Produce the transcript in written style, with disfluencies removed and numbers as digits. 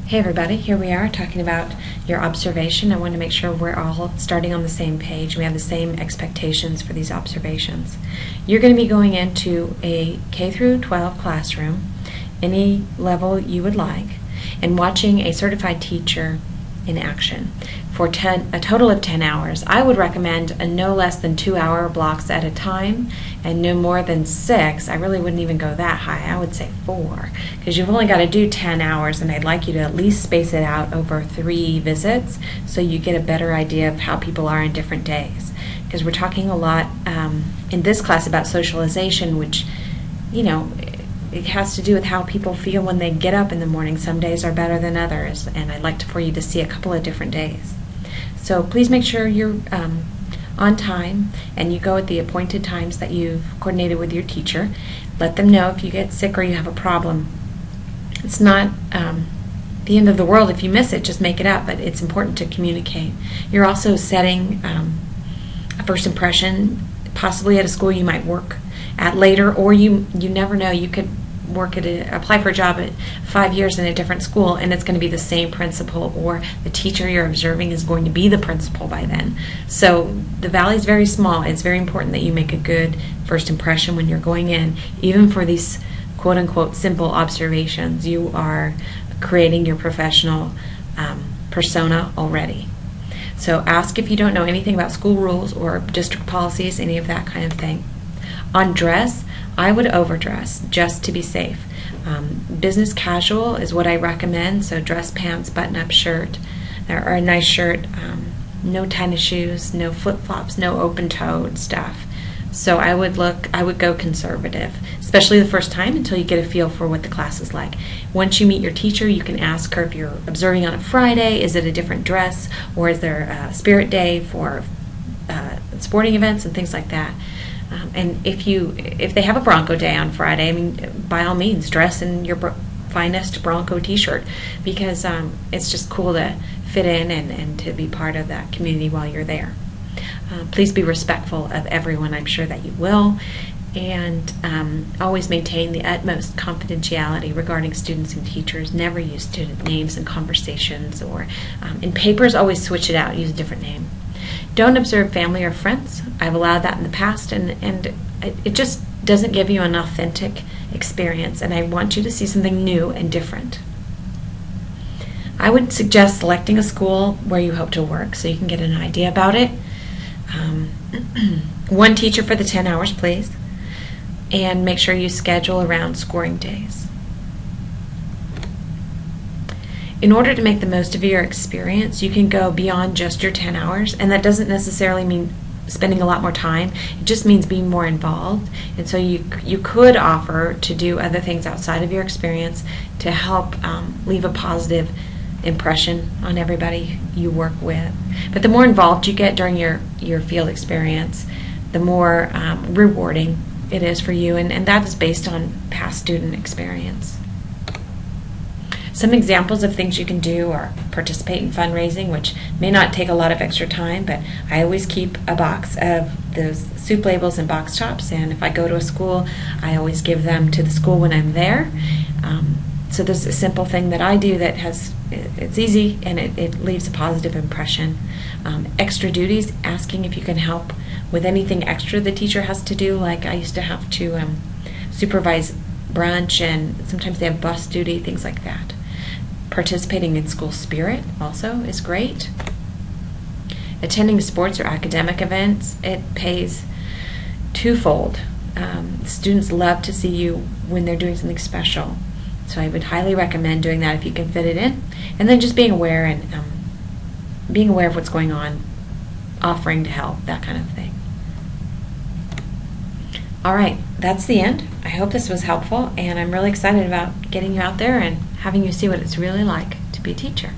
Hey everybody, here we are talking about your observation. I want to make sure we're all starting on the same page. We have the same expectations for these observations. You're going to be going into a K through 12 classroom, any level you would like, and watching a certified teacher in action for a total of 10 hours. I would recommend a no less than 2-hour blocks at a time and no more than 6. I really wouldn't even go that high. I would say 4, because you've only got to do 10 hours, and I'd like you to at least space it out over 3 visits so you get a better idea of how people are in different days. Because we're talking a lot in this class about socialization, which, you know, it has to do with how people feel when they get up in the morning. Some days are better than others, and I'd like for you to see a couple of different days. So please make sure you're on time and you go at the appointed times that you've coordinated with your teacher. Let them know if you get sick or you have a problem. It's not the end of the world if you miss it, just make it up, but it's important to communicate. You're also setting a first impression, possibly at a school you might work at later, or you never know, you could apply for a job at 5 years in a different school, and it's going to be the same principal, or the teacher you're observing is going to be the principal by then. So the valley is very small. It's very important that you make a good first impression when you're going in. Even for these quote-unquote simple observations, you are creating your professional persona already. So ask if you don't know anything about school rules or district policies, any of that kind of thing. On dress, I would overdress just to be safe. Business casual is what I recommend, so dress pants, button-up shirt, or a nice shirt, no tennis shoes, no flip-flops, no open-toed stuff. So I would go conservative, especially the first time until you get a feel for what the class is like. Once you meet your teacher, you can ask her if you're observing on a Friday, is it a different dress, or is there a spirit day for sporting events and things like that. And if they have a Bronco day on Friday, I mean, by all means, dress in your finest Bronco t-shirt, because it's just cool to fit in and to be part of that community while you're there. Please be respectful of everyone. I'm sure that you will. And always maintain the utmost confidentiality regarding students and teachers. Never use student names in conversations, or in papers, always switch it out, use a different name. Don't observe family or friends. I've allowed that in the past, and it just doesn't give you an authentic experience, and I want you to see something new and different. I would suggest selecting a school where you hope to work so you can get an idea about it. One teacher for the 10 hours, please, and make sure you schedule around scoring days. In order to make the most of your experience, you can go beyond just your 10 hours, and that doesn't necessarily mean spending a lot more time. It just means being more involved. And so you could offer to do other things outside of your experience to help leave a positive impression on everybody you work with. But the more involved you get during your field experience, the more rewarding it is for you, and that is based on past student experience. Some examples of things you can do are participate in fundraising, which may not take a lot of extra time, but I always keep a box of those soup labels and box tops, and if I go to a school, I always give them to the school when I'm there. So there's a simple thing that I do that it's easy, and it leaves a positive impression. Extra duties, asking if you can help with anything extra the teacher has to do, like I used to have to supervise brunch, and sometimes they have bus duty, things like that. Participating in school spirit also is great. Attending sports or academic events, it pays twofold. Students love to see you when they're doing something special, so I would highly recommend doing that if you can fit it in. And then just being aware and being aware of what's going on, offering to help, that kind of thing. All right, that's the end. I hope this was helpful, and I'm really excited about getting you out there and having you see what it's really like to be a teacher.